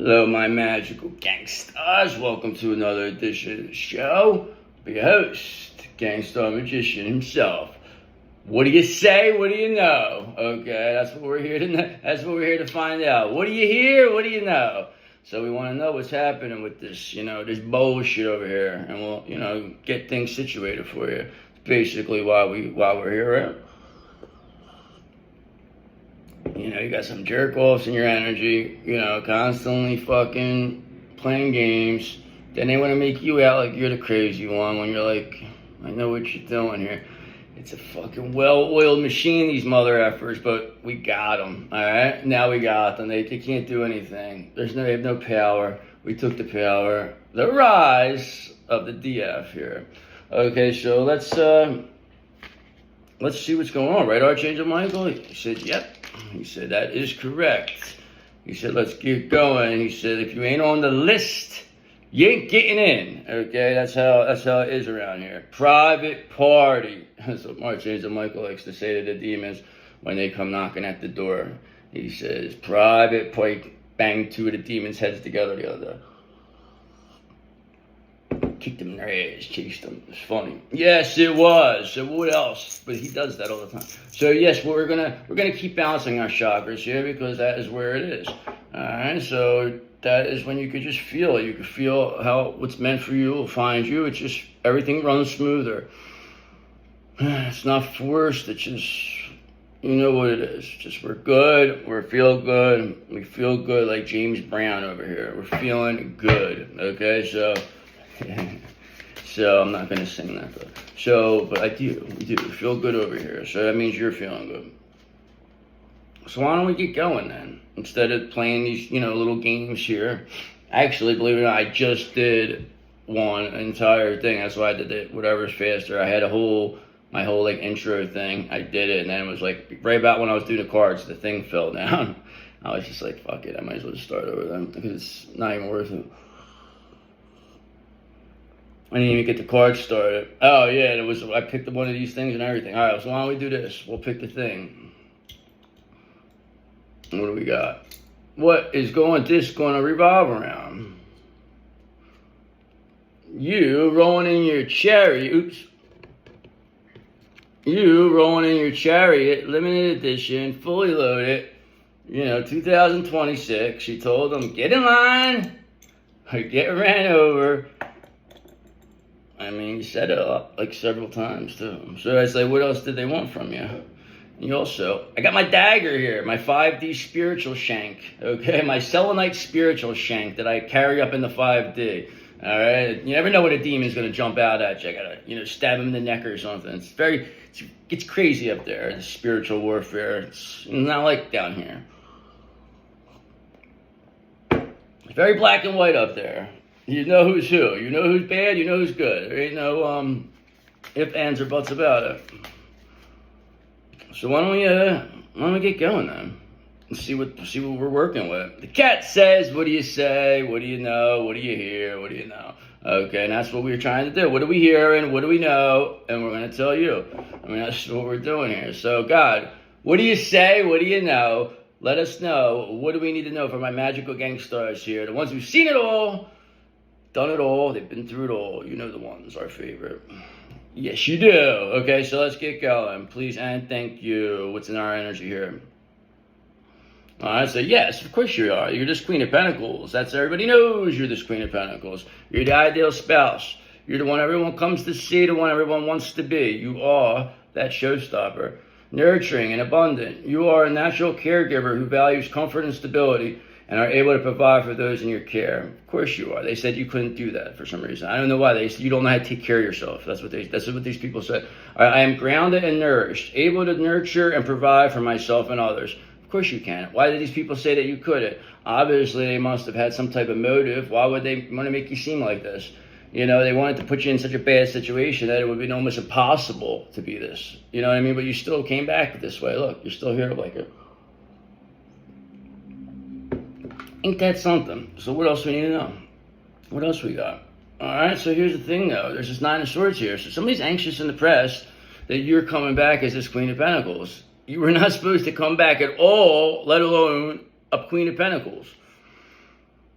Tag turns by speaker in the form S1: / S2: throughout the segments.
S1: Hello, my magical gangsters. Welcome to another edition of the show. Be your host, Gangstar Magician himself. What do you say? What do you know? Okay, that's what we're here to. That's what we're here to find out. What do you hear? What do you know? So we want to know what's happening with this, this bullshit over here, and we'll, get things situated for you. It's basically why we're here, right? You got some jerk-offs in your energy, constantly fucking playing games. Then they want to make you out like you're the crazy one when you're like, I know what you're doing here. It's a fucking well-oiled machine, these mother effers, but we got them, all right? Now we got them. They can't do anything. They have no power. We took the power. The rise of the DF here. Okay, so let's see what's going on, right, Archangel Michael? He said, yep. He said, that is correct. He said, let's get going. He said, if you ain't on the list, you ain't getting in. Okay, that's how it is around here. Private party. That's what Archangel Michael likes to say to the demons when they come knocking at the door. He says, private party. Banged two of the demons' heads together the other day. Kicked them in their ass, chased them. It's funny. Yes, it was. So what else? But he does that all the time. So yes, we're gonna keep balancing our chakras here because that is where it is. All right. So that is when you could just feel it. You could feel how what's meant for you will find you. It's just everything runs smoother. It's not forced. It's just you know what it is. Just we're good. We feel good. We feel good like James Brown over here. We're feeling good. Okay. So I'm not going to sing that, but I do. We do. We feel good over here. So that means you're feeling good. So why don't we get going then? Instead of playing these, little games here. Actually, believe it or not, I just did one entire thing. That's why I did it, whatever's faster. I had my whole intro thing. I did it, and then it was right about when I was doing the cards, the thing fell down. I was just like, fuck it. I might as well just start over then because it's not even worth it. I didn't even get the card started. Oh, yeah, I picked up one of these things and everything. All right, so why don't we do this? We'll pick the thing. What do we got? What is this going to revolve around? You rolling in your chariot. You rolling in your chariot, limited edition, fully loaded. 2026. She told them, get in line or get ran over. I mean, you set it up several times too. So I say, what else did they want from you? I got my dagger here, my 5D spiritual shank, okay? My selenite spiritual shank that I carry up in the 5D, all right? You never know what a demon's going to jump out at you. I got to, stab him in the neck or something. It's crazy up there, the spiritual warfare. It's not like down here. It's very black and white up there. You know who's who. You know who's bad. You know who's good. There ain't no ifs, ands, or buts about it. So why don't we get going then? And see what we're working with. The cat says, "What do you say? What do you know? What do you hear? What do you know?" Okay, and that's what we were trying to do. What are we hearing? What do we know? And we're going to tell you. I mean, that's what we're doing here. So God, what do you say? What do you know? Let us know. What do we need to know from my magical gangsters here? The ones who've seen it all. Done it all. They've been through it all. You know the ones, our favorite. Yes, you do. Okay, so let's get going. Please and thank you. What's in our energy here? All right, so yes, of course you are. You're this Queen of Pentacles. That's everybody knows you're this Queen of Pentacles. You're the ideal spouse. You're the one everyone comes to see, the one everyone wants to be. You are that showstopper. Nurturing and abundant. You are a natural caregiver who values comfort and stability and are able to provide for those in your care. Of course you are. They said you couldn't do that for some reason. I don't know why. They said you don't know how to take care of yourself. That's what these people said. I am grounded and nourished, able to nurture and provide for myself and others. Of course you can. Why did these people say that you couldn't? Obviously, they must have had some type of motive. Why would they want to make you seem like this? They wanted to put you in such a bad situation that it would be almost impossible to be this. You know what I mean? But you still came back this way. Look, you're still here like it. Ain't that something? So what else we need to know? What else we got? All right, so here's the thing, though. There's this Nine of Swords here. So somebody's anxious in the press that you're coming back as this Queen of Pentacles. You were not supposed to come back at all, let alone a Queen of Pentacles.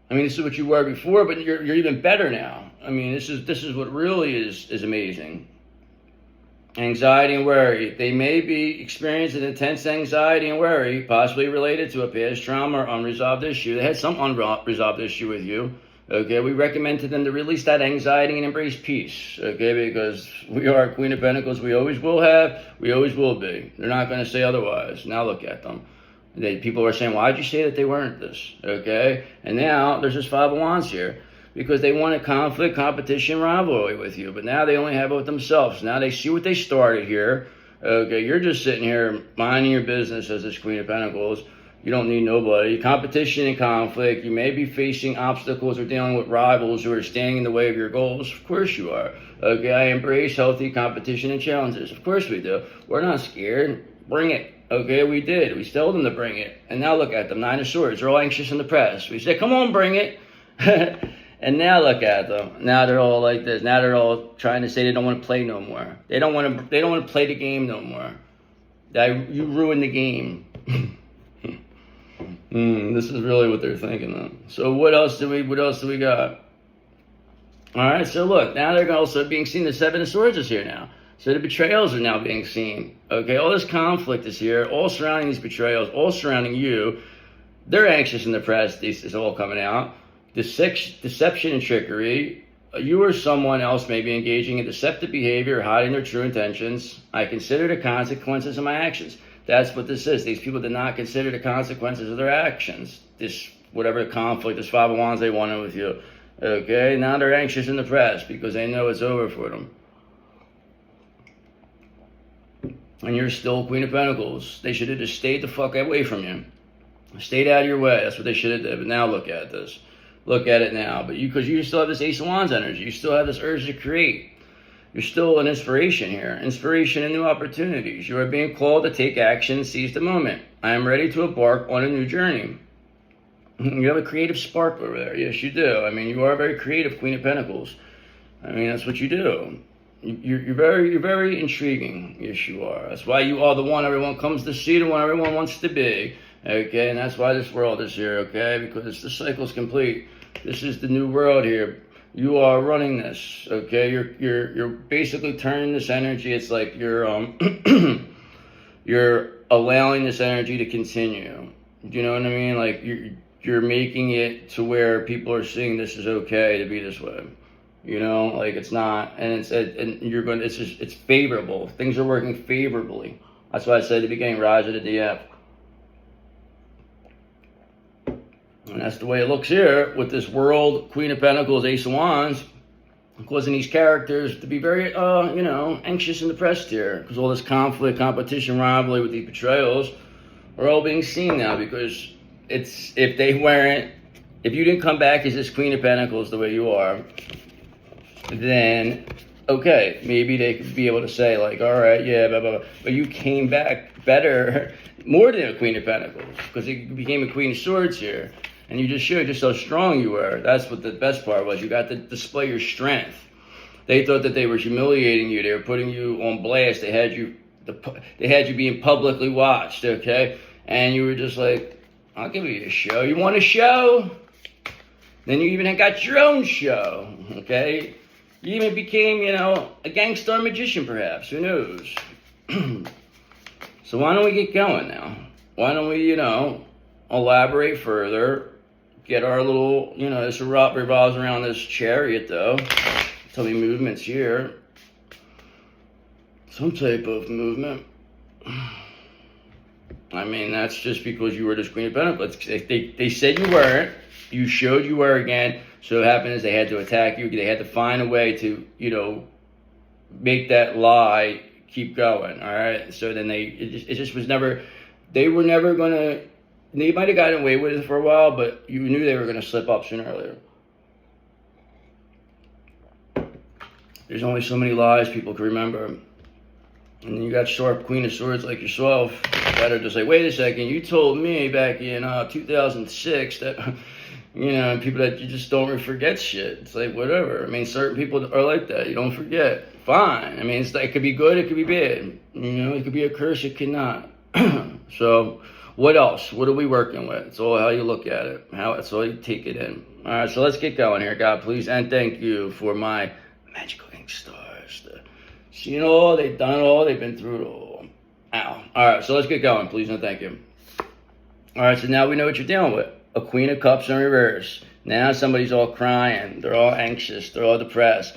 S1: I mean, this is what you were before, but you're even better now. I mean, this is what really is amazing. Anxiety and worry. They may be experiencing intense anxiety and worry, possibly related to a past trauma or unresolved issue. They had some unresolved issue with you. Okay, we recommend to them to release that anxiety and embrace peace. Okay, because we are Queen of Pentacles. We always will have. We always will be. They're not going to say otherwise. Now look at them. People are saying, why'd you say that they weren't this? Okay, and now there's this Five of Wands here. Because they wanted conflict, competition, rivalry with you. But now they only have it with themselves. Now they see what they started here. Okay, you're just sitting here minding your business as this Queen of Pentacles. You don't need nobody. Competition and conflict. You may be facing obstacles or dealing with rivals who are standing in the way of your goals. Of course you are. Okay, I embrace healthy competition and challenges. Of course we do. We're not scared. Bring it. Okay, we did. We told them to bring it. And now look at them. Nine of Swords. They're all anxious and depressed. We said, come on, bring it. And now look at them. Now they're all like this. Now they're all trying to say they don't want to play no more. They don't want to play the game no more. You ruined the game. This is really what they're thinking of. So what else do we got? All right. So look, now they're also being seen. The Seven of Swords is here now. So the betrayals are now being seen. Okay. All this conflict is here. All surrounding these betrayals. All surrounding you. They're anxious and depressed. This is all coming out. Deception and trickery. You or someone else may be engaging in deceptive behavior or hiding their true intentions. I consider the consequences of my actions. That's what this is. These people did not consider the consequences of their actions. This, whatever conflict, this Five of Wands they wanted with you. Okay, now they're anxious and depressed because they know it's over for them. And you're still Queen of Pentacles. They should have just stayed the fuck away from you. Stayed out of your way. That's what they should have done. But now look at this. Look at it now. But because you still have this Ace of Wands energy. You still have this urge to create. You're still an inspiration here. Inspiration and new opportunities. You are being called to take action and seize the moment. I am ready to embark on a new journey. You have a creative spark over there. Yes, you do. I mean, you are a very creative Queen of Pentacles. I mean, that's what you do. You're very intriguing. Yes, you are. That's why you are the one everyone comes to see, the one everyone wants to be. Okay, and that's why this world is here. Okay, because the cycle's complete. This is the new world here. You are running this. Okay, you're basically turning this energy. It's like you're you're allowing this energy to continue. Do you know what I mean? Like you're making it to where people are seeing this is okay to be this way. You know, like it's not, and it's favorable. Things are working favorably. That's why I said at the beginning, rise of the DF. And that's the way it looks here with this world, Queen of Pentacles, Ace of Wands, causing these characters to be very, anxious and depressed here. Because all this conflict, competition, rivalry with these betrayals are all being seen now. Because if you didn't come back as this Queen of Pentacles the way you are, then, okay, maybe they could be able to say, like, all right, yeah, blah, blah, blah. But you came back better, more than a Queen of Pentacles. Because you became a Queen of Swords here. And you just showed just how strong you were. That's what the best part was. You got to display your strength. They thought that they were humiliating you. They were putting you on blast. They had you being publicly watched, okay? And you were just like, I'll give you a show. You want a show? Then you even got your own show, okay? You even became, a gangster magician, perhaps. Who knows? So why don't we get going now? Why don't we, elaborate further? Get our little, this revolves around this chariot, though. Tell me movements here. Some type of movement. I mean, that's just because you were this Queen of Pentacles. They said you weren't. You showed you were again. So what happened is they had to attack you. They had to find a way to, make that lie keep going. All right. So then it just was never. They were never gonna. They might have gotten away with it for a while, but you knew they were going to slip up sooner or later. There's only so many lies people can remember. And then you got sharp Queen of Swords like yourself that are just like, wait a second, you told me back in 2006 that, people that you just don't forget shit. It's like, whatever. I mean, certain people are like that. You don't forget. Fine. I mean, it could be good, it could be bad. It could be a curse, it could not. So What else? What are we working with? It's all how you look at it. It's all you take it in. All right, so let's get going here, God, please. And thank you for my magical ink stars. Seen it all, they've done it all, they've been through it all. Ow. All right, so let's get going, please, and thank you. All right, so now we know what you're dealing with. A Queen of Cups in reverse. Now somebody's all crying. They're all anxious. They're all depressed.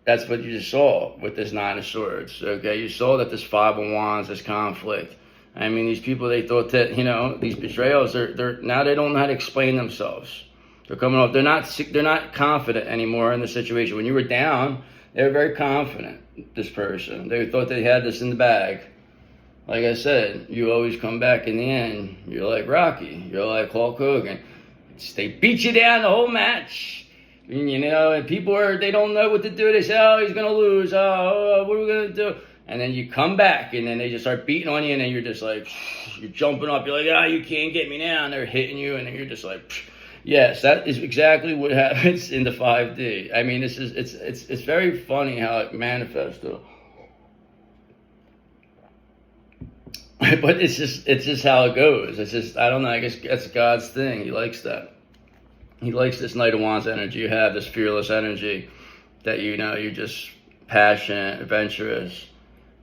S1: That's what you just saw with this Nine of Swords, okay? You saw that this Five of Wands, this conflict. I mean, these people, they thought that, you know, these betrayals, now they don't know how to explain themselves. They're coming off, they're not confident anymore in the situation. When you were down, they were very confident, this person. They thought they had this in the bag. Like I said, you always come back in the end. You're like Rocky. You're like Hulk Hogan. They beat you down the whole match. You know, and people they don't know what to do. They say, oh, he's going to lose. Oh, what are we going to do? And then you come back, and then they just start beating on you, and then you're just like, you're jumping up. You're like, oh, you can't get me now. And they're hitting you, and then you're just like, yes, that is exactly what happens in the 5D. I mean, it's very funny how it manifests, though. But it's just how it goes. It's just, I don't know, I guess that's God's thing. He likes that. He likes this Knight of Wands energy you have, this fearless energy that, you know, you're just passionate, adventurous.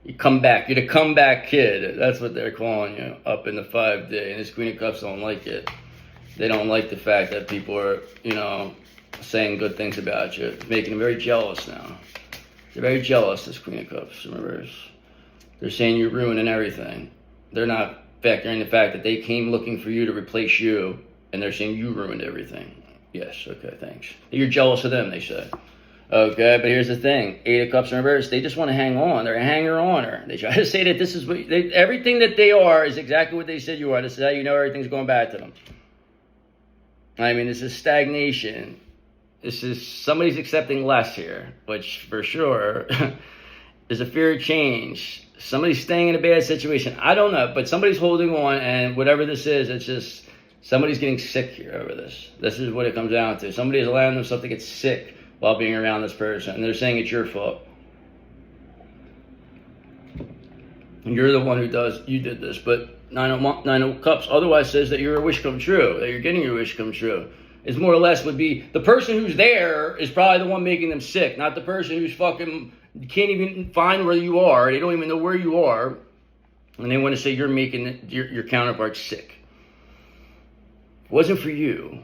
S1: You come back. You're the comeback kid. That's what they're calling you up in the 5D. And this Queen of Cups don't like it. They don't like the fact that people are, you know, saying good things about you. It's making them very jealous now. They're very jealous, this Queen of Cups in reverse. They're saying you're ruining everything. They're not factoring the fact that they came looking for you to replace you, and they're saying you ruined everything. Yes, okay, thanks. You're jealous of them, they say. Okay, but here's the thing. 8 of Cups in reverse, they just want to hang on. They're a hanger-oner. They try to say that this is what... everything that they are is exactly what they said you are. This is how you know everything's going back to them. I mean, this is stagnation. This is... somebody's accepting less here, which for sure is a fear of change. Somebody's staying in a bad situation. I don't know, but somebody's holding on, and whatever this is, it's just... somebody's getting sick here over this. This is what it comes down to. Somebody is allowing themselves to get sick while being around this person. And they're saying it's your fault. You're the one you did this. But Nine of Cups otherwise says that your wish come true, that you're getting your wish come true. It's more or less would be, the person who's there is probably the one making them sick, not the person who's fucking, can't even find where you are. They don't even know where you are. And they want to say you're making your counterpart sick. It wasn't for you.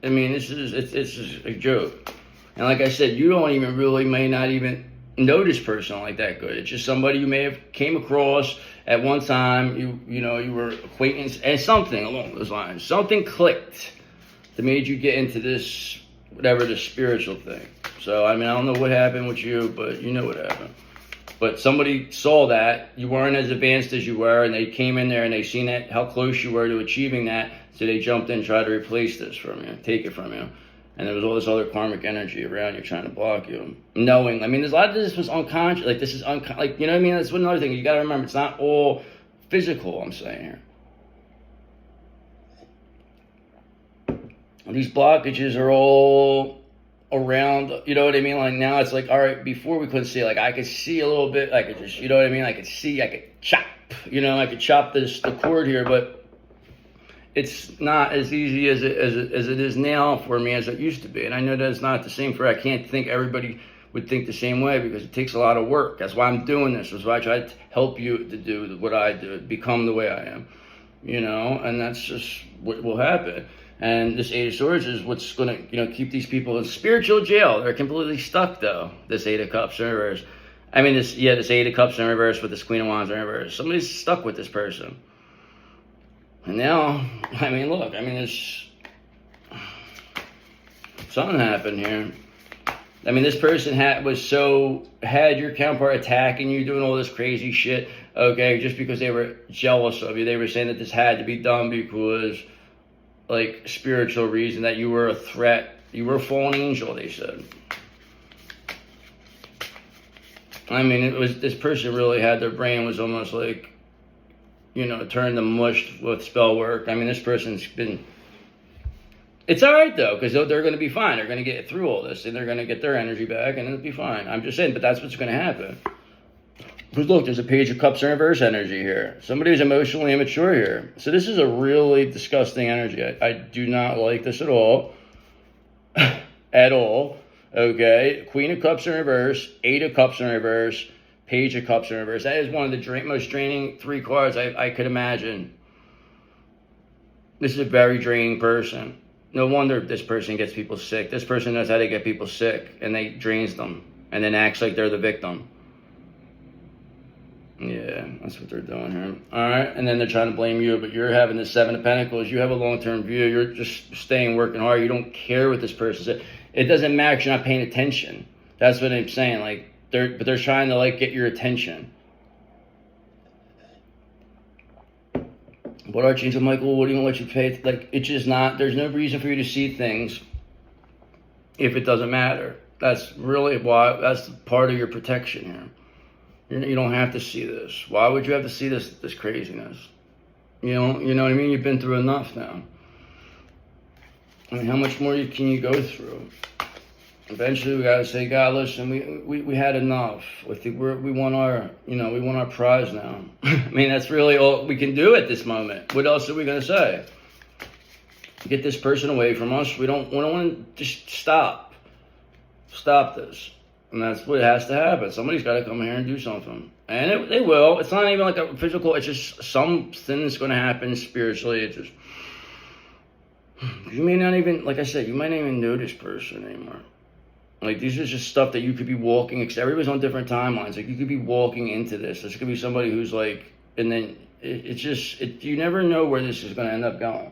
S1: I mean, it's just a joke. And like I said, you don't even really, may not even know this person like that good. It's just somebody you may have came across at one time. You know, you were acquaintance and something along those lines. Something clicked that made you get into this, whatever, the spiritual thing. So, I mean, I don't know what happened with you, but you know what happened. But somebody saw that you weren't as advanced as you were, and they came in there and they seen that how close you were to achieving that, so they jumped in and tried to replace this from you, take it from you. And there was all this other karmic energy around you trying to block you. Knowing, I mean, there's a lot of this was unconscious, like this is like, you know what I mean? That's another thing you gotta remember, it's not all physical, I'm saying here. These blockages are all around, you know what I mean? Like now it's like, all right, before we couldn't see, like I could see a little bit, I could just, you know what I mean? I could see, I could chop, you know, I could chop the cord here, but it's not as easy as it is now for me as it used to be. And I know that it's not the same for, I can't think everybody would think the same way because it takes a lot of work. That's why I'm doing this. That's why I try to help you to do what I do, become the way I am, you know, and that's just what will happen. And this 8 of Swords is what's going to, you know, keep these people in spiritual jail. They're completely stuck, though, this 8 of Cups in reverse. I mean, this 8 of Cups in reverse with this Queen of Wands in reverse. Somebody's stuck with this person. And now, I mean, look, I mean, there's something happened here. I mean, this person had your counterpart attacking you, doing all this crazy shit, okay, just because they were jealous of you. They were saying that this had to be done because, like, spiritual reason, that you were a threat. You were a fallen angel, they said. I mean, it was, this person really had, their brain was almost like, you know, turned to mush with spell work. I mean, this person's been, it's all right, though, because they're going to be fine. They're going to get through all this, and they're going to get their energy back, and it'll be fine. I'm just saying, but that's what's going to happen. Because look, there's a Page of Cups in reverse energy here. Somebody who's emotionally immature here. So this is a really disgusting energy. I do not like this at all. At all. Okay. Queen of Cups in reverse. 8 of Cups in reverse. Page of Cups in reverse. That is one of the most draining 3 cards I could imagine. This is a very draining person. No wonder this person gets people sick. This person knows how to get people sick, and they drains them, and then acts like they're the victim. Yeah, that's what they're doing here. All right, and then they're trying to blame you, but you're having the 7 of Pentacles. You have a long-term view. You're just staying, working hard. You don't care what this person said. It doesn't matter because you're not paying attention. That's what I'm saying. Like, they're trying to like get your attention. But Archangel Michael, what do you want you to pay? Like, it's just not. There's no reason for you to see things if it doesn't matter. That's really why. That's part of your protection here. You don't have to see this. Why would you have to see this craziness? You know what I mean? You've been through enough now. I mean, how much more can you go through? Eventually, we gotta say, God, listen, we had enough. We want our prize now. I mean, that's really all we can do at this moment. What else are we gonna say? Get this person away from us. We don't want to just stop this. And that's what has to happen. Somebody's got to come here and do something. And they will. It's not even like a physical. It's just something that's going to happen spiritually. It's just, you may not even, like I said, you might not even know this person anymore. Like, these are just stuff that you could be walking, because everybody's on different timelines. Like, you could be walking into this. This could be somebody who's like, and then it's just, you never know where this is going to end up going.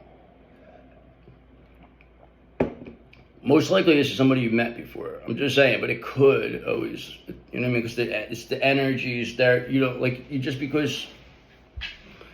S1: Most likely, this is somebody you've met before. I'm just saying, but it could always, you know what I mean? Because it's the energies there. Just because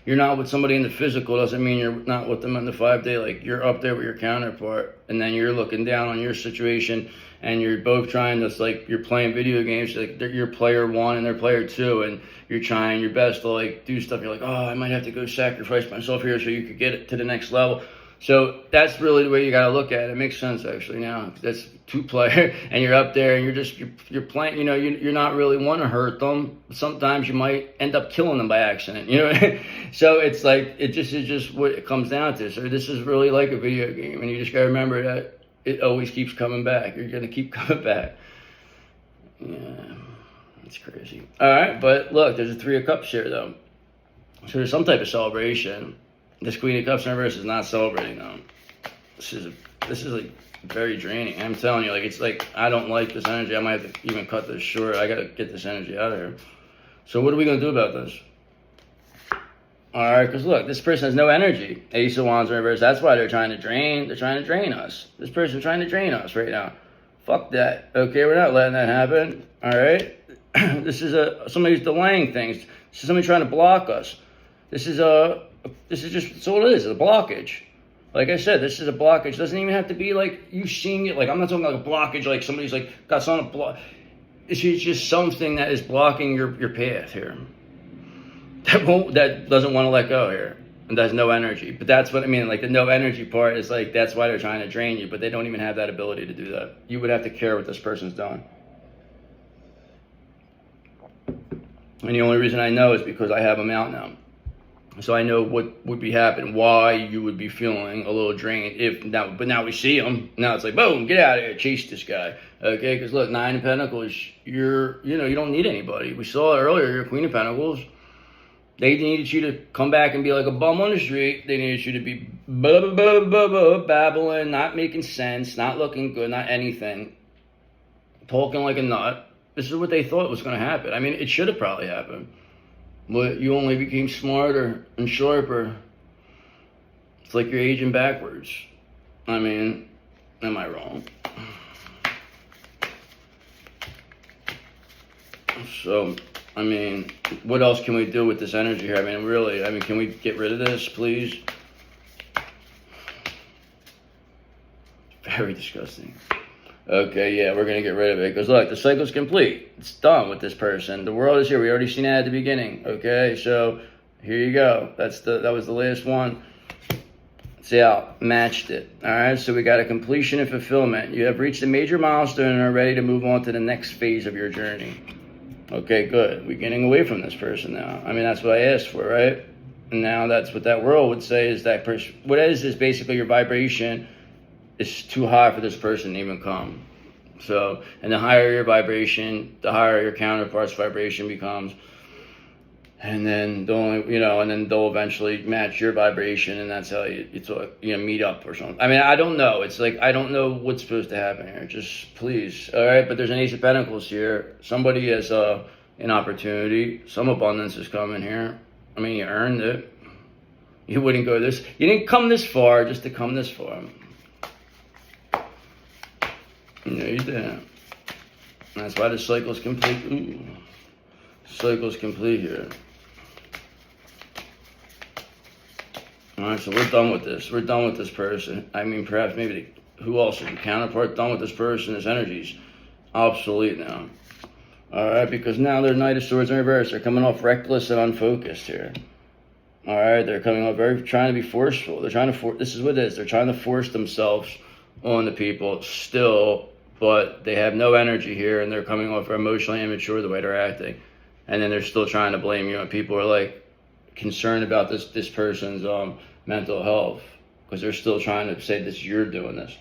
S1: you're not with somebody in the physical doesn't mean you're not with them in the 5-day. Like, you're up there with your counterpart, and then you're looking down on your situation, and you're both trying to, like, you're playing video games. Like, you're player 1 and they're player 2, and you're trying your best to, like, do stuff. You're like, oh, I might have to go sacrifice myself here so you could get it to the next level. So that's really the way you got to look at it. It makes sense actually now. That's 2-player, and you're up there, and you're playing. You know, you're not really want to hurt them. Sometimes you might end up killing them by accident. You know, so it's like it's just what it comes down to. So this is really like a video game, and you just got to remember that it always keeps coming back. You're gonna keep coming back. Yeah, it's crazy. All right, but look, there's a 3 of Cups here though. So there's some type of celebration. This Queen of Cups in reverse is not celebrating though. This is like very draining. I'm telling you, like, it's like, I don't like this energy. I might have to even cut this short. I gotta get this energy out of here. So what are we gonna do about this? All right, because look, this person has no energy. Ace of Wands in reverse. That's why they're trying to drain. They're trying to drain us. This person's trying to drain us right now. Fuck that. Okay, we're not letting that happen. All right. This is somebody who's delaying things. This is somebody trying to block us. This is just, that's all it is, a blockage. Like I said, this is a blockage. It doesn't even have to be like you seeing it. Like, I'm not talking like a blockage, like somebody's like got something to block. It's just something that is blocking your path here. That doesn't want to let go here. And has no energy. But that's what I mean. Like, the no energy part is like, that's why they're trying to drain you. But they don't even have that ability to do that. You would have to care what this person's done. And the only reason I know is because I have them out now. So I know what would be happening, why you would be feeling a little drained. But now we see them. Now it's like, boom, get out of here, chase this guy. Okay, because look, 9 of Pentacles, you don't need anybody. We saw it earlier, your Queen of Pentacles. They needed you to come back and be like a bum on the street. They needed you to be babbling, not making sense, not looking good, not anything. Talking like a nut. This is what they thought was going to happen. I mean, it should have probably happened. But you only became smarter and sharper. It's like you're aging backwards. I mean, am I wrong? So, I mean, what else can we do with this energy here? I mean, really, can we get rid of this, please? Very disgusting. Okay, yeah, we're going to get rid of it. Because, look, the cycle's complete. It's done with this person. The world is here. We already seen that at the beginning. Okay, so here you go. That was the last one. See how matched it. All right, so we got a completion and fulfillment. You have reached a major milestone and are ready to move on to the next phase of your journey. Okay, good. We're getting away from this person now. I mean, that's what I asked for, right? And now that's what that world would say is that person. What it is basically your vibration is too high for this person to even come. So, and the higher your vibration, the higher your counterpart's vibration becomes. And then and then they'll eventually match your vibration, and that's how you meet up or something. I mean, I don't know. It's like, I don't know what's supposed to happen here. Just please, all right? But there's an Ace of Pentacles here. Somebody has an opportunity. Some abundance is coming here. I mean, you earned it. You wouldn't go this. You didn't come this far just to come this far. No, you didn't. And that's why the cycle's complete. Ooh. Cycle's complete here. Alright, so we're done with this. We're done with this person. I mean, perhaps maybe who else? Your counterpart done with this person. His energy's obsolete now. Alright, because now they're Knight of Swords in reverse. They're coming off reckless and unfocused here. Alright, they're coming off trying to be forceful. They're trying to this is what it is. They're trying to force themselves on the people still, but they have no energy here, and they're coming off emotionally immature the way they're acting. And then they're still trying to blame you, and people are like concerned about this person's mental health, because they're still trying to say this, you're doing this.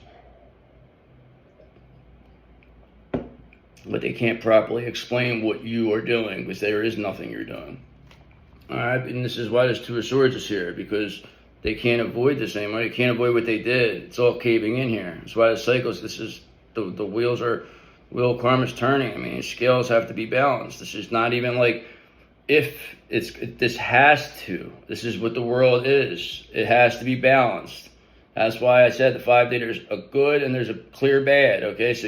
S1: But they can't properly explain what you are doing, because there is nothing you're doing. Alright, and this is why this Two of Swords is here, because they can't avoid this anymore. They can't avoid what they did. It's all caving in here. That's why the cycles, this is, the wheels are, wheel karma's turning. I mean, scales have to be balanced. This is not even like, this is what the world is. It has to be balanced. That's why I said the 5-day, there's a good and there's a clear bad, okay? So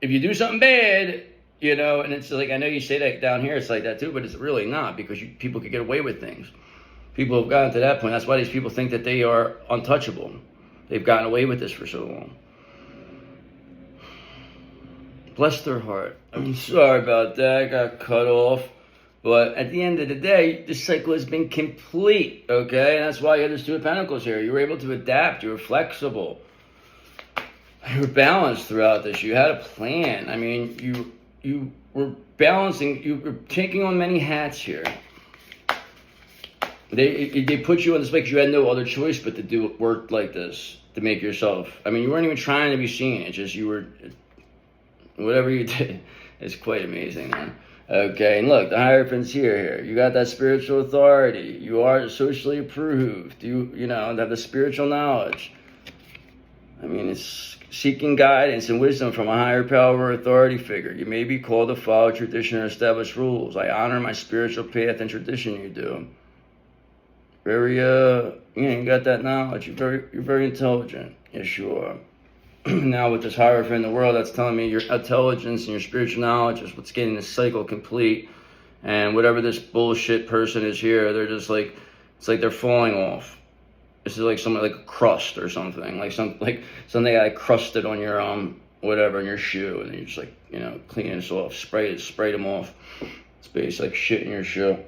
S1: if you do something bad, and it's like, I know you say that down here, it's like that too, but it's really not, because people could get away with things. People have gotten to that point. That's why these people think that they are untouchable. They've gotten away with this for so long. Bless their heart. I'm sorry about that. I got cut off. But at the end of the day, the cycle has been complete, okay? And that's why you had this Two of Pentacles here. You were able to adapt. You were flexible. You were balanced throughout this. You had a plan. I mean, you were balancing. You were taking on many hats here. They put you on this because you had no other choice but to do work like this, to make yourself. I mean, you weren't even trying to be seen. It's just you were, whatever you did, it's quite amazing, man. Okay, and look, the Hierophant's here. You got that spiritual authority. You are socially approved. You have the spiritual knowledge. I mean, it's seeking guidance and wisdom from a higher power or authority figure. You may be called to follow tradition or established rules. I honor my spiritual path and tradition. You do. Very, you got that knowledge. You're very intelligent. Yes, you are. Now with this Hierophant in the world, that's telling me your intelligence and your spiritual knowledge is what's getting this cycle complete. And whatever this bullshit person is here, they're just like, it's like they're falling off. This is like something like a crust or something, like something I crusted on your whatever in your shoe, and you just like clean this off, spray them off. It's basically like shit in your shoe.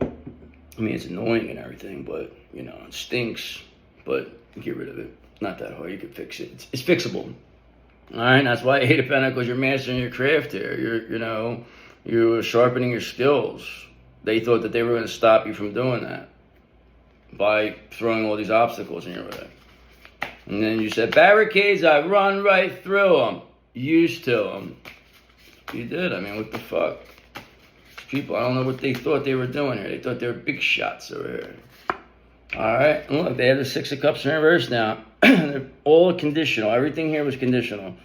S1: I mean, it's annoying and everything, but it stinks. But get rid of it. Not that hard. You can fix it. It's fixable. All right. That's why Eight of Pentacles. You're mastering your craft here. You're sharpening your skills. They thought that they were going to stop you from doing that by throwing all these obstacles in your way. And then you said, barricades, I run right through them. Used to them. You did. I mean, what the fuck? People, I don't know what they thought they were doing here. They thought they were big shots over here. Alright, and look, they have the Six of Cups in reverse now. They're all conditional. Everything here was conditional.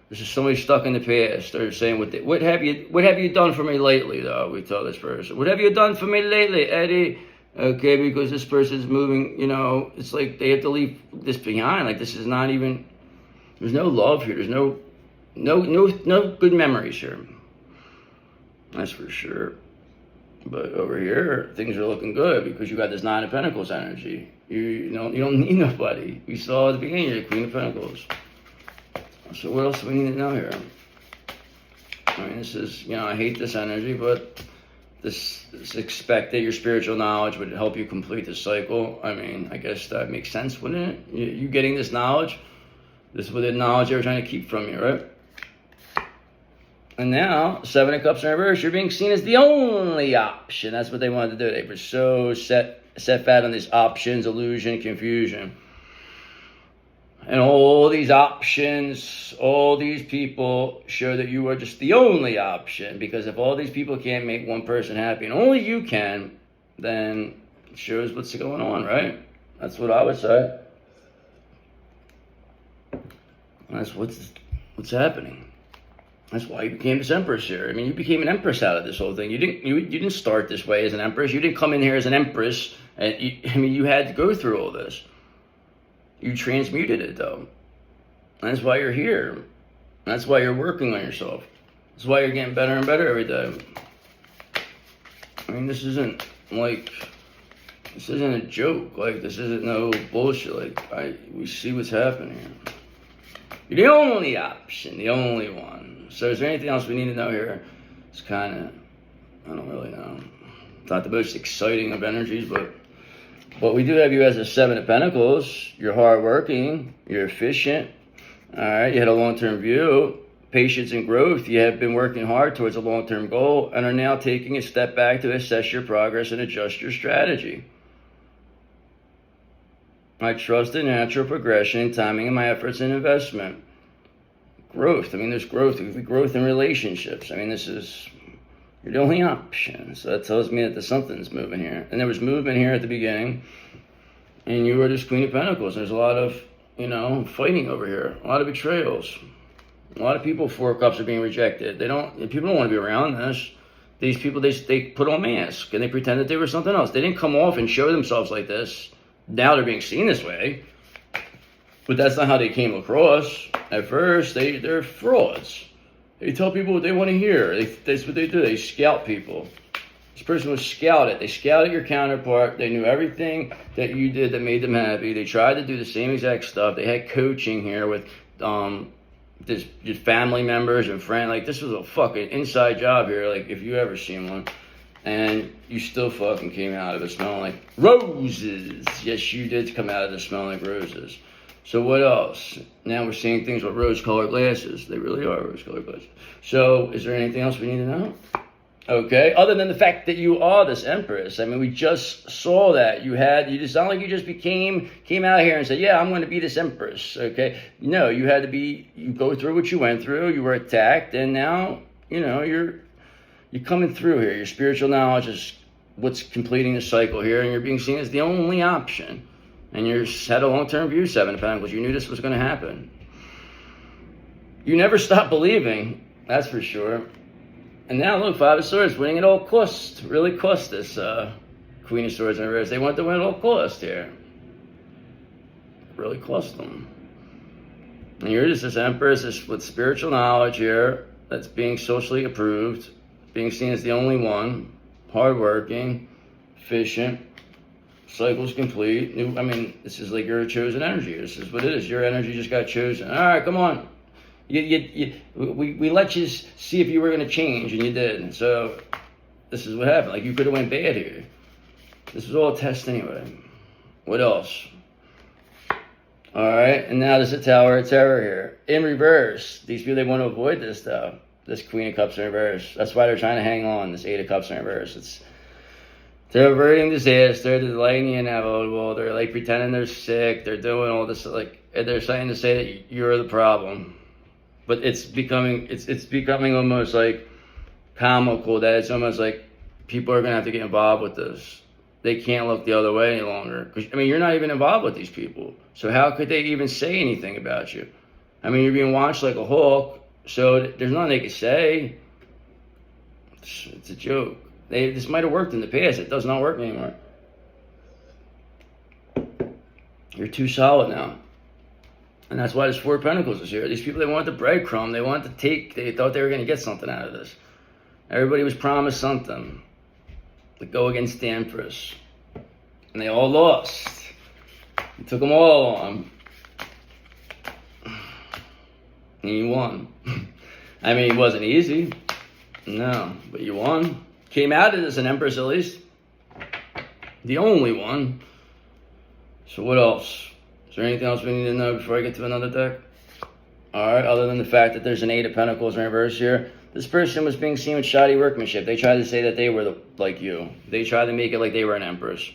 S1: This is somebody stuck in the past. They're saying, what have you done for me lately, though? We tell this person. What have you done for me lately, Eddie? Okay, because this person's moving, it's like they have to leave this behind. Like, this is not even, there's no love here. There's no good memories here. That's for sure. But over here, things are looking good because you got this Nine of Pentacles energy. You don't need nobody. We saw at the beginning, you're the Queen of Pentacles. So what else do we need to know here? I mean, this is, I hate this energy, but this expect that your spiritual knowledge would help you complete the cycle. I mean, I guess that makes sense, wouldn't it? You getting this knowledge, this is what the knowledge they were trying to keep from you, right? And now, Seven of Cups in reverse, you're being seen as the only option. That's what they wanted to do. They were so set fat on these options, illusion, confusion. And all these options, all these people show that you are just the only option. Because if all these people can't make one person happy, and only you can, then it shows what's going on, right? That's what I would say. That's what's happening. That's why you became this Empress here. I mean, you became an Empress out of this whole thing. You didn't start this way as an Empress. You didn't come in here as an Empress. And you had to go through all this. You transmuted it, though. That's why you're here. That's why you're working on yourself. That's why you're getting better and better every day. I mean, this isn't a joke. Like, this isn't no bullshit. Like, we see what's happening here. You're the only option, the only one. So is there anything else we need to know here? It's kind of, I don't really know. It's not the most exciting of energies, but we do have you as a Seven of Pentacles. You're hardworking. You're efficient. All right. You had a long-term view. Patience and growth. You have been working hard towards a long-term goal and are now taking a step back to assess your progress and adjust your strategy. I trust in natural progression and timing in my efforts and investment. Growth. I mean, there's growth. Growth in relationships. I mean, you're the only option. So that tells me that something's moving here. And there was movement here at the beginning. And you were this Queen of Pentacles. There's a lot of, fighting over here. A lot of betrayals. A lot of people, Four of Cups, are being rejected. People don't want to be around this. These people, they put on masks and they pretend that they were something else. They didn't come off and show themselves like this. Now they're being seen this way. But that's not how they came across. At first, they're frauds. They tell people what they want to hear. That's what they do. They scout people. This person was scouted. They scouted your counterpart. They knew everything that you did that made them happy. They tried to do the same exact stuff. They had coaching here with just family members and friends. Like, this was a fucking inside job here. Like, if you ever seen one. And you still fucking came out of it smelling like roses. Yes, you did come out of it smelling like roses. So what else? Now we're seeing things with rose-colored glasses. They really are rose-colored glasses. So is there anything else we need to know? Okay, other than the fact that you are this Empress. I mean, we just saw that. It's not like you just came out here and said, yeah, I'm going to be this Empress, okay? No, you go through what you went through. You were attacked, and now, you're coming through here. Your spiritual knowledge is what's completing the cycle here, and you're being seen as the only option. And you had a long-term view, Seven of Pentacles. You knew this was going to happen. You never stopped believing, that's for sure. And now, look, Five of Swords, winning at all costs. Really cost this Queen of Swords in reverse. They want to win at all costs here. Really cost them. And you're just this Empress with spiritual knowledge here that's being socially approved, being seen as the only one, hardworking, efficient, cycle's complete. This is like your chosen energy. This is what it is. Your energy just got chosen. All right, come on. We let you see if you were going to change, and you did. So this is what happened. Like, you could have went bad here. This was all a test anyway. What else? All right, and now there's a Tower of Terror here. In reverse. These people, they want to avoid this, though. This Queen of Cups in reverse. That's why they're trying to hang on. This Eight of Cups in reverse. They're averting disaster. They're delaying the inevitable. They're like pretending they're sick. They're doing all this. Like, they're trying to say that you're the problem. But it's becoming almost like comical that it's almost like people are going to have to get involved with this. They can't look the other way any longer. You're not even involved with these people. So how could they even say anything about you? You're being watched like a hawk. So there's nothing they can say. It's a joke. This might have worked in the past. It does not work anymore. You're too solid now. And that's why this Four of Pentacles is here. These people, they wanted the breadcrumb. They thought they were going to get something out of this. Everybody was promised something to go against the Empress. And they all lost. It took them all on. And you won. It wasn't easy. No, but you won. Came out of this an Empress, at least. The only one. So what else? Is there anything else we need to know before I get to another deck? Alright, other than the fact that there's an Eight of Pentacles in reverse here. This person was being seen with shoddy workmanship. They tried to say that they were like you. They tried to make it like they were an empress.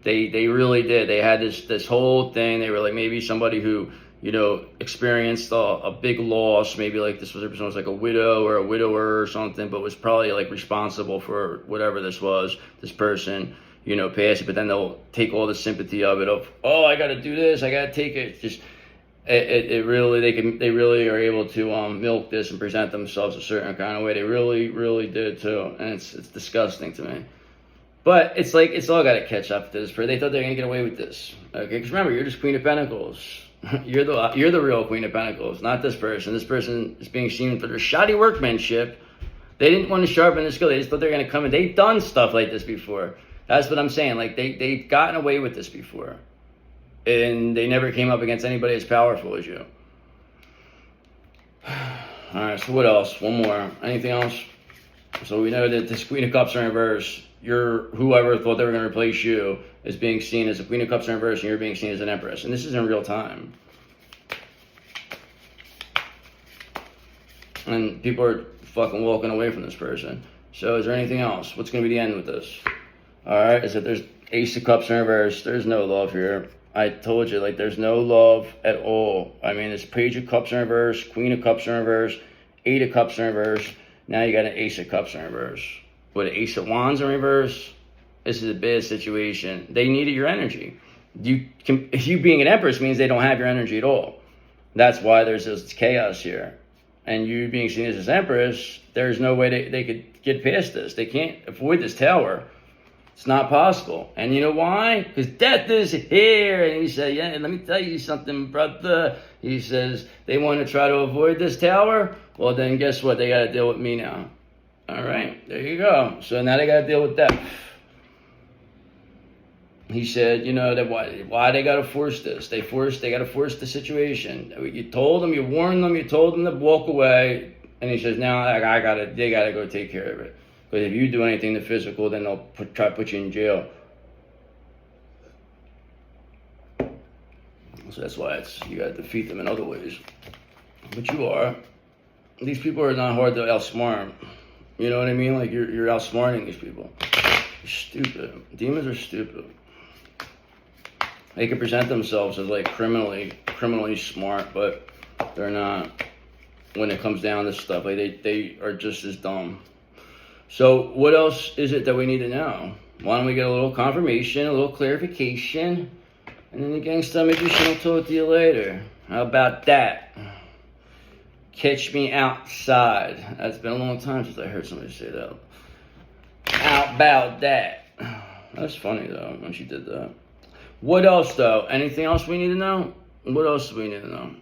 S1: They really did. They had this whole thing. They were like maybe somebody who, you know, experienced a big loss. Maybe like this person was like a widow or a widower or something, but was probably like responsible for whatever this was. This person, you know, passed it. But then they'll take all the sympathy of it of, oh, I got to do this. I got to take it. Just it really they really are able to milk this and present themselves a certain kind of way. They really did too, and it's disgusting to me. But it's like it's all got to catch up to this. They thought they were gonna get away with this, okay? Because remember, you're just Queen of Pentacles. You're the real Queen of Pentacles, not this person. This person is being seen for their shoddy workmanship. They didn't want to sharpen their skill. They just thought they were gonna come in. They've done stuff like this before. That's what I'm saying. Like they've gotten away with this before. And they never came up against anybody as powerful as you. Alright, so what else? One more. Anything else? So we know that this Queen of Cups in reverse, whoever thought they were going to replace you is being seen as a Queen of Cups in reverse, and you're being seen as an Empress. And this is in real time. And people are fucking walking away from this person. So is there anything else? What's going to be the end with this? Alright, is that there's Ace of Cups in reverse. There's no love here. I told you, like, there's no love at all. I mean, it's Page of Cups in reverse, Queen of Cups in reverse, Eight of Cups in reverse. Now you got an Ace of Cups in reverse. With an Ace of Wands in reverse, this is a bad situation. They needed your energy. You being an Empress means they don't have your energy at all. That's why there's this chaos here. And you being seen as this Empress, there's no way they could get past this. They can't avoid this tower. It's not possible. And you know why? Because death is here. And he said, yeah, let me tell you something, brother. He says, they want to try to avoid this tower? Well, then guess what? They got to deal with me now. All right, there you go. So now they got to deal with death. He said, you know, that why they got to force this? They got to force the situation. You told them, you warned them, you told them to walk away. And he says, now they got to go take care of it. Because if you do anything to physical, then they'll try to put you in jail. So that's why you got to defeat them in other ways. But you are. These people are not hard to outsmart. You know what I mean? Like you're outsmarting these people. You're stupid. Demons are stupid. They can present themselves as like criminally smart, but they're not. When it comes down to stuff, like they are just as dumb. So what else is it that we need to know? Why don't we get a little confirmation, a little clarification, and then the Gangsta Magician will talk to you later. How about that? Catch me outside. That's been a long time since I heard somebody say that. How about that? That's funny though, when she did that. What else though? Anything else we need to know? What else do we need to know?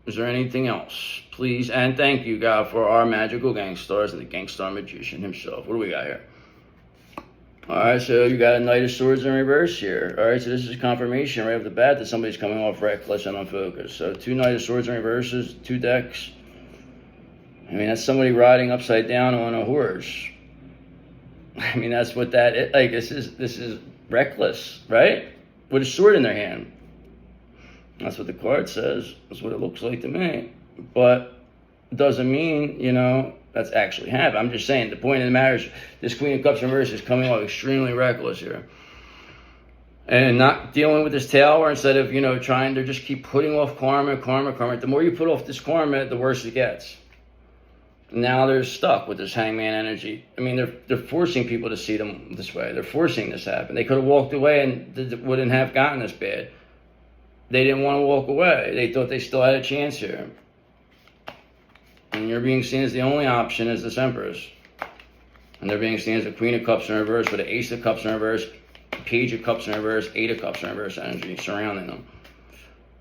S1: Is there anything else? Please, and thank you, God, for our magical gangsters and the Gangstar Magician himself. What do we got here? Alright, so you got a Knight of Swords in reverse here. Alright, so this is confirmation right off the bat that somebody's coming off reckless and unfocused. So 2 Knight of Swords in reverses, 2 decks. I mean, that's somebody riding upside down on a horse. I mean, that's what that is. Like, this is reckless, right? With a sword in their hand. That's what the card says. That's what it looks like to me. But it doesn't mean, you know, that's actually happened. I'm just saying, the point of the matter is this Queen of Cups in reverse is coming off extremely reckless here. And not dealing with this tower instead of, you know, trying to just keep putting off karma. The more you put off this karma, the worse it gets. Now they're stuck with this hangman energy. I mean, they're forcing people to see them this way. They're forcing this to happen. They could have walked away and wouldn't have gotten this bad. They didn't want to walk away. They thought they still had a chance here. And you're being seen as the only option as this Empress. And they're being seen as a Queen of Cups in reverse with an Ace of Cups in reverse, Page of Cups in reverse, 8 of Cups in reverse energy surrounding them.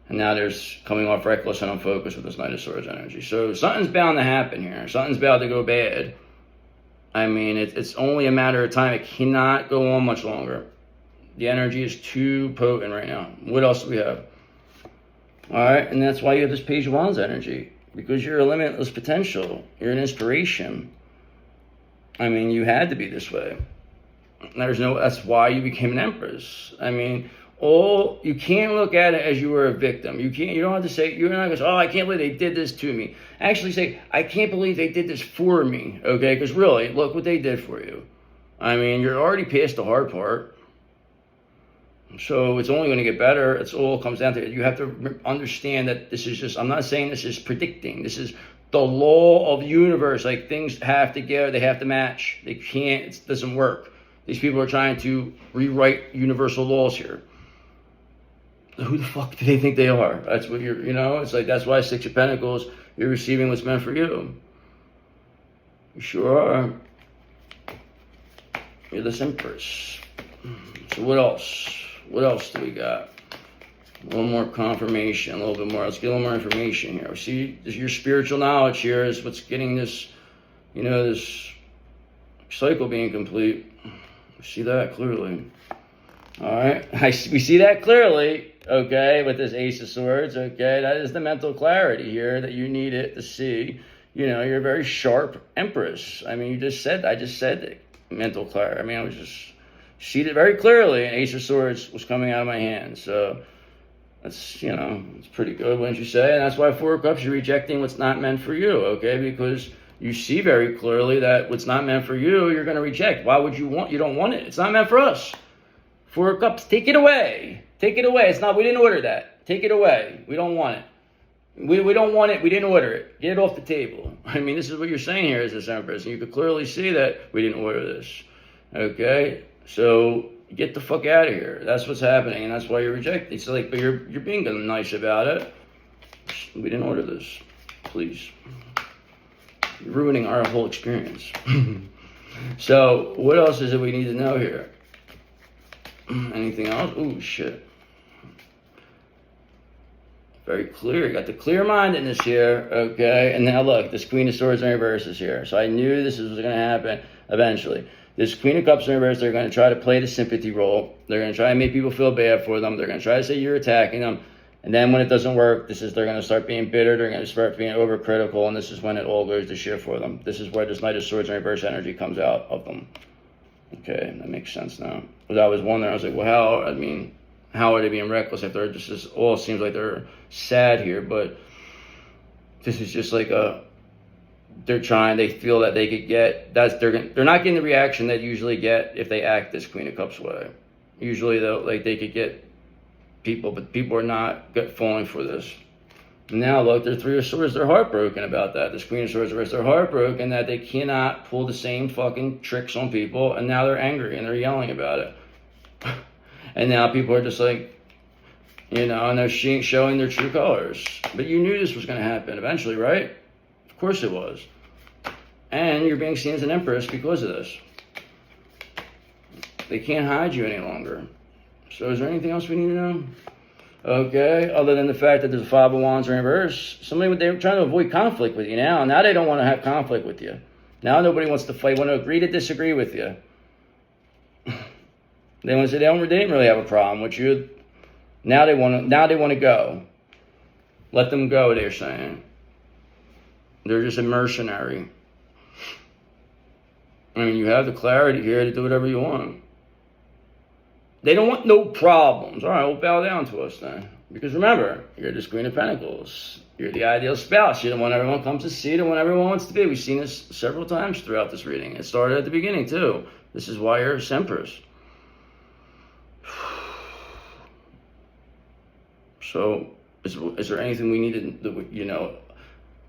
S1: And now there's coming off reckless and unfocused with this Knight of Swords energy. So something's bound to happen here. Something's bound to go bad. I mean, it's only a matter of time. It cannot go on much longer. The energy is too potent right now. What else do we have? Alright, and that's why you have this Page of Wands energy. Because you're a limitless potential. You're an inspiration. I mean, you had to be this way. That's why you became an Empress. I mean, All you can't look at it as you were a victim. You don't have to say, you're not going to say, oh, I can't believe they did this to me. Actually say, I can't believe they did this for me. Okay, because really, look what they did for you. I mean, you're already past the hard part. So it's only going to get better. It's all comes down to it. You have to understand that this is just, I'm not saying this is predicting. This is the law of the universe. Like, things have to go, they have to match. They can't, it doesn't work. These people are trying to rewrite universal laws here. Who the fuck do they think they are? That's what you're, it's like, that's why Six of Pentacles, you're receiving what's meant for you. You sure are. You're this Empress. So what else? What else do we got? A little more confirmation, a little bit more. Let's get a little more information here. See, your spiritual knowledge here is what's getting this, this cycle being complete. See that clearly. All right, we see that clearly, okay, with this Ace of Swords, okay? That is the mental clarity here that you need it to see. You're a very sharp Empress. I mean, I just said that mental clarity. I mean, I was just see it very clearly, and Ace of Swords was coming out of my hand. So that's, it's pretty good, wouldn't you say? And that's why Four of Cups, you're rejecting what's not meant for you, okay? Because you see very clearly that what's not meant for you, you're going to reject. Why would you don't want it. It's not meant for us. Four of Cups, take it away. Take it away. We didn't order that. Take it away. We don't want it. We don't want it. We didn't order it. Get it off the table. I mean, this is what you're saying here as this Empress. And you could clearly see that we didn't order this. Okay? So get the fuck out of here. That's what's happening. And that's why you're rejecting. It's like, but you're being nice about it. We didn't order this. Please. You're ruining our whole experience. So what else is it we need to know here? Anything else? Ooh, shit. Very clear. You got the clear-mindedness here, okay? And now look, this Queen of Swords in reverse is here. So I knew this was going to happen eventually. This Queen of Cups in reverse, they're going to try to play the sympathy role. They're going to try to make people feel bad for them. They're going to try to say you're attacking them. And then when it doesn't work, they're going to start being bitter. They're going to start being overcritical. And this is when it all goes to shit for them. This is where this Knight of Swords in reverse energy comes out of them. Okay, that makes sense now. But I was wondering, I was like, well, how are they being reckless if they're just, this all seems like they're sad here, but this is just like they feel that they could get, they're not getting the reaction they usually get if they act this Queen of Cups way. Usually they could get people, but people are not falling for this. Now look, their Three of Swords, they're heartbroken about that. This Queen of Swords, they're heartbroken that they cannot pull the same fucking tricks on people, and now they're angry and they're yelling about it. And now people are just like, and they're showing their true colors. But you knew this was going to happen eventually, right? Of course it was. And you're being seen as an Empress because of this. They can't hide you any longer. So is there anything else we need to know? Okay, other than the fact that there's a Five of Wands in reverse. They're trying to avoid conflict with you now. Now they don't want to have conflict with you. Now nobody wants to fight, want to agree to disagree with you. They want to say they didn't really have a problem with you. Now they want to go. Let them go, they're saying. They're just a mercenary. I mean, you have the clarity here to do whatever you want. They don't want no problems. All right, well, bow down to us then. Because remember, you're this Queen of Pentacles. You're the ideal spouse. You're the one everyone comes to see, the one everyone wants to be. We've seen this several times throughout this reading. It started at the beginning, too. This is why you're Empress. So, is there anything we need to,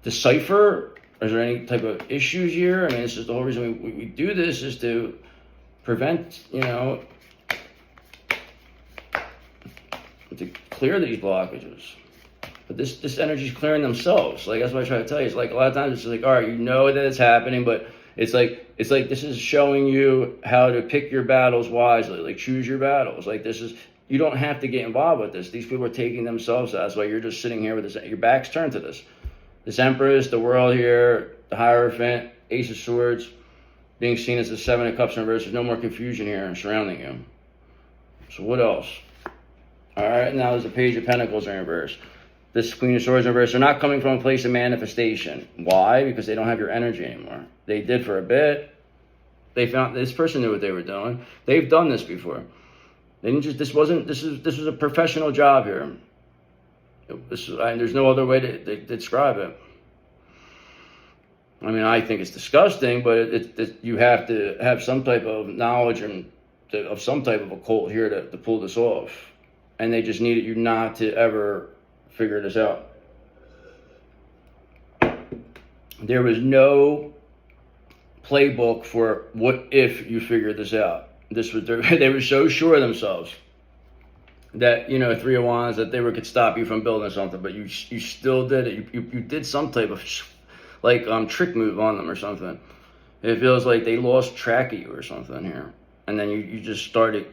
S1: decipher? Is there any type of issues here? I mean, this is the whole reason we do this, is to prevent, to clear these blockages. But this energy is clearing themselves. Like, that's what I try to tell you. It's like, a lot of times it's like, all right, you know that it's happening, but it's like this is showing you how to pick your battles wisely. Like, choose your battles. Like, you don't have to get involved with this. These people are taking themselves out. That's why you're just sitting here with this, your back's turned to this. This Empress, the world here, the Hierophant, Ace of Swords, being seen as the Seven of Cups in reverse. There's no more confusion here surrounding you. So what else? All right, now there's the Page of Pentacles in reverse. This Queen of Swords in reverse, they're not coming from a place of manifestation. Why? Because they don't have your energy anymore. They did for a bit. They found, this person knew what they were doing. They've done this before. They didn't just, this was a professional job here. There's no other way to describe it. I mean, I think it's disgusting, but you have to have some type of knowledge of some type of occult here to pull this off. And they just needed you not to ever figure this out. There was no playbook for what if you figured this out. They were so sure of themselves that, Three of Wands, that they could stop you from building something, but you still did it. You did some type of trick move on them or something. It feels like they lost track of you or something here, and then you just started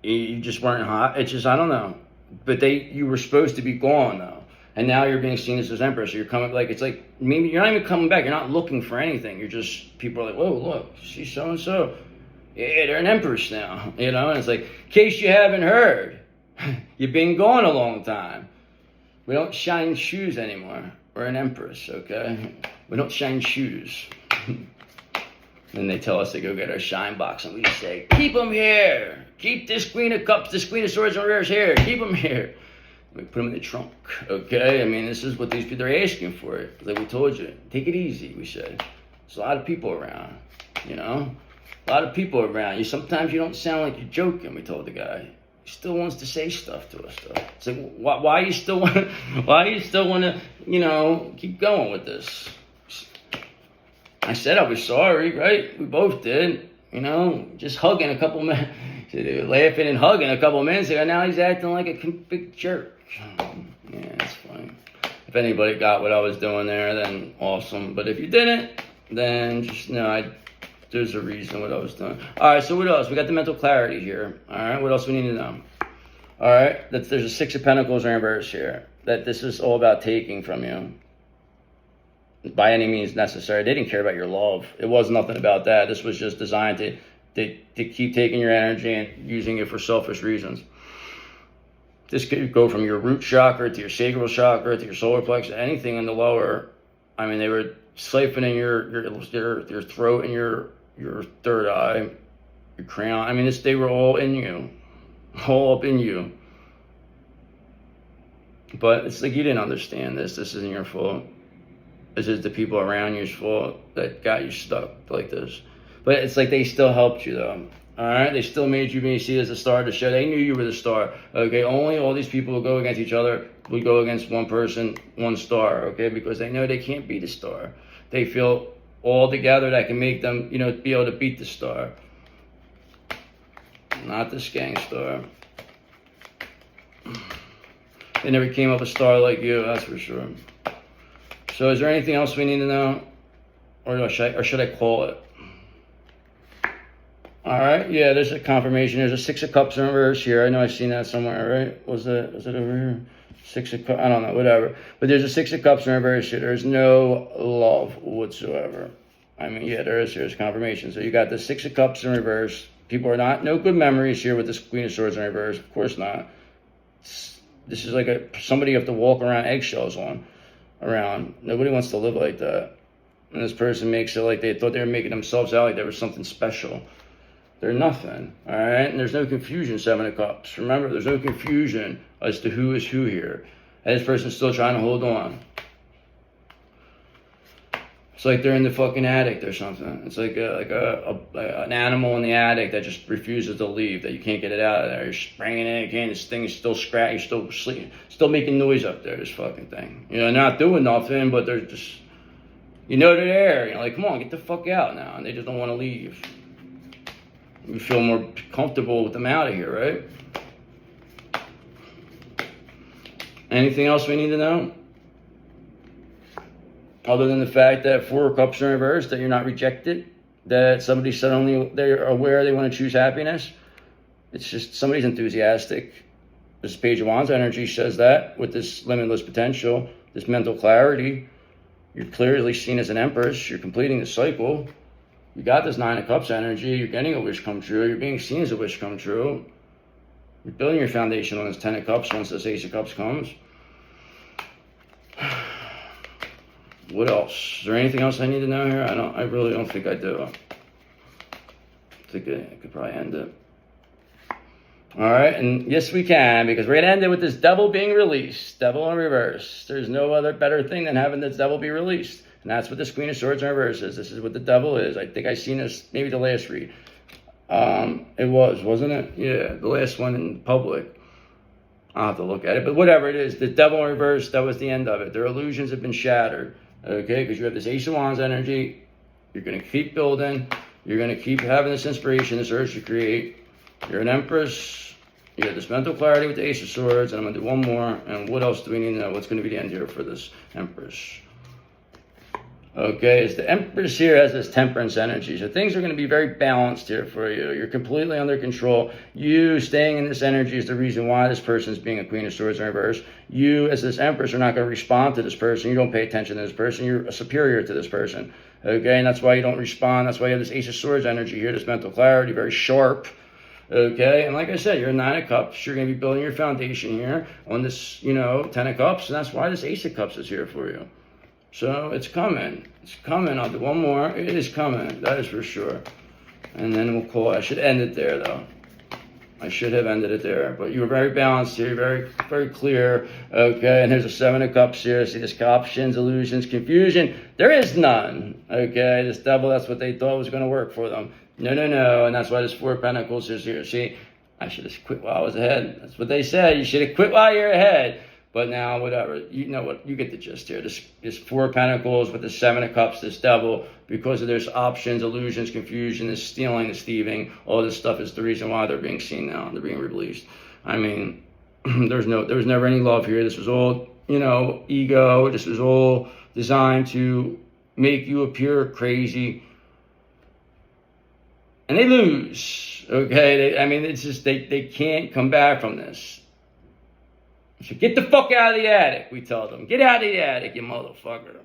S1: you just weren't hot. It's just, I don't know, but you were supposed to be gone though, and now you're being seen as Empress. So you're coming, it's like maybe you're not even coming back. You're not looking for anything. You're just, people are like, whoa, look, she's so and so. Yeah, they're an Empress now, and it's like, in case you haven't heard, you've been gone a long time. We don't shine shoes anymore. We're an Empress, okay? We don't shine shoes. Then they tell us to go get our shine box, and we say, keep them here. Keep this Queen of Cups, this Queen of Swords and Rears here. Keep them here. We put them in the trunk, okay? I mean, this is what these people are asking for. It. Like we told you, take it easy, we said. There's a lot of people around, A lot of people around. Sometimes you don't sound like you're joking, we told the guy. He still wants to say stuff to us, though. It's like, why you still want to, keep going with this? I said I was sorry, right? We both did, just hugging a couple men. They were laughing and hugging a couple minutes ago. Now he's acting like a big jerk. Yeah, it's funny. If anybody got what I was doing there, then awesome. But if you didn't, then just know there's a reason what I was doing. All right, so what else? We got the mental clarity here. All right, what else we need to know? All right, there's a Six of Pentacles in reverse here. That this is all about taking from you. By any means necessary. They didn't care about your love. It was nothing about that. This was just designed to keep taking your energy and using it for selfish reasons. This could go from your root chakra to your sacral chakra to your solar plexus, anything in the lower. I mean, they were siphoning your throat and your third eye, your crown. I mean, they were all in you, all up in you. But it's like you didn't understand this. This isn't your fault. This is the people around you's fault that got you stuck like this. But it's like they still helped you though. All right, they still made you see as a star of the show. They knew you were the star. Okay, only all these people will go against each other. We go against one person, one star. Okay, because they know they can't be the star. They feel all together that can make them, be able to beat the star. Not this gang star. They never came up a star like you, that's for sure. So is there anything else we need to know? Or should I call it? All right, yeah, there's a confirmation. There's a Six of Cups in reverse here. I know I've seen that somewhere, right? Was it over here? Six of Cups, I don't know, whatever. But there's a Six of Cups in reverse here. There's no love whatsoever. I mean, yeah, there's confirmation. So you got the Six of Cups in reverse. People are no good memories here with this Queen of Swords in reverse. Of course not. This is like somebody you have to walk around eggshells around. Nobody wants to live like that. And this person makes it like they thought they were making themselves out like there was something special. They're nothing, all right? And there's no confusion, Seven of Cups. Remember, there's no confusion as to who is who here. And this person's still trying to hold on. It's like they're in the fucking attic or something. It's like an animal in the attic that just refuses to leave, that you can't get it out of there. You're spraying it again, this thing is still scratching, still sleeping, still making noise up there, this fucking thing. They're not doing nothing, but they're just, they're there. Like, come on, get the fuck out now. And they just don't want to leave. You feel more comfortable with them out of here, right? Anything else we need to know? Other than the fact that Four of Cups in reverse, that you're not rejected, that somebody suddenly, they're aware they want to choose happiness. It's just somebody's enthusiastic. This Page of Wands energy says that with this limitless potential, this mental clarity. You're clearly seen as an Empress. You're completing the cycle. You got this Nine of Cups energy. You're getting a wish come true. You're being seen as a wish come true. You're building your foundation on this Ten of Cups once this Ace of Cups comes. What else? Is there anything else I need to know here? I really don't think I do. I think I could probably end it. All right, and yes, we can, because we're going to end it with this devil being released. Devil in reverse. There's no other better thing than having this devil be released. And that's what this Queen of Swords in reverse is. This is what the devil is. I think I seen this maybe the last read. It wasn't it? Yeah, the last one in public. I'll have to look at it. But whatever it is, the devil in reverse, that was the end of it. Their illusions have been shattered. Okay, because you have this Ace of Wands energy. You're going to keep building. You're going to keep having this inspiration, this urge to create. You're an Empress. You have this mental clarity with the Ace of Swords. And I'm going to do one more. And what else do we need to know? What's going to be the end here for this Empress? Okay, as the Empress here has this temperance energy. So things are going to be very balanced here for you. You're completely under control. You staying in this energy is the reason why this person is being a Queen of Swords in reverse. You, as this Empress, are not going to respond to this person. You don't pay attention to this person. You're a superior to this person. Okay, and that's why you don't respond. That's why you have this Ace of Swords energy here, this mental clarity, very sharp. Okay, and like I said, you're a 9 of Cups. You're going to be building your foundation here on this, 10 of Cups. And that's why this Ace of Cups is here for you. So it's coming. It's coming. I'll do one more. It is coming. That is for sure. And then we'll call. I should end it there, though. I should have ended it there. But you were very balanced here. Very, very clear. Okay. And there's a 7 of Cups here. See this options, illusions, confusion. There is none. Okay. This devil, that's what they thought was going to work for them. No, no, no. And that's why this 4 of Pentacles is here. See, I should have quit while I was ahead. That's what they said. You should have quit while you're ahead. But now, whatever, you know what, you get the gist here. This 4 of Pentacles with the 7 of Cups, this devil, because of there's options, illusions, confusion, this stealing, this thieving, all this stuff is the reason why they're being seen now. They're being released. I mean, there was never any love here. This was all, ego. This was all designed to make you appear crazy. And they lose, okay? It's just, they can't come back from this. So get the fuck out of the attic, we tell them. Get out of the attic, you motherfucker.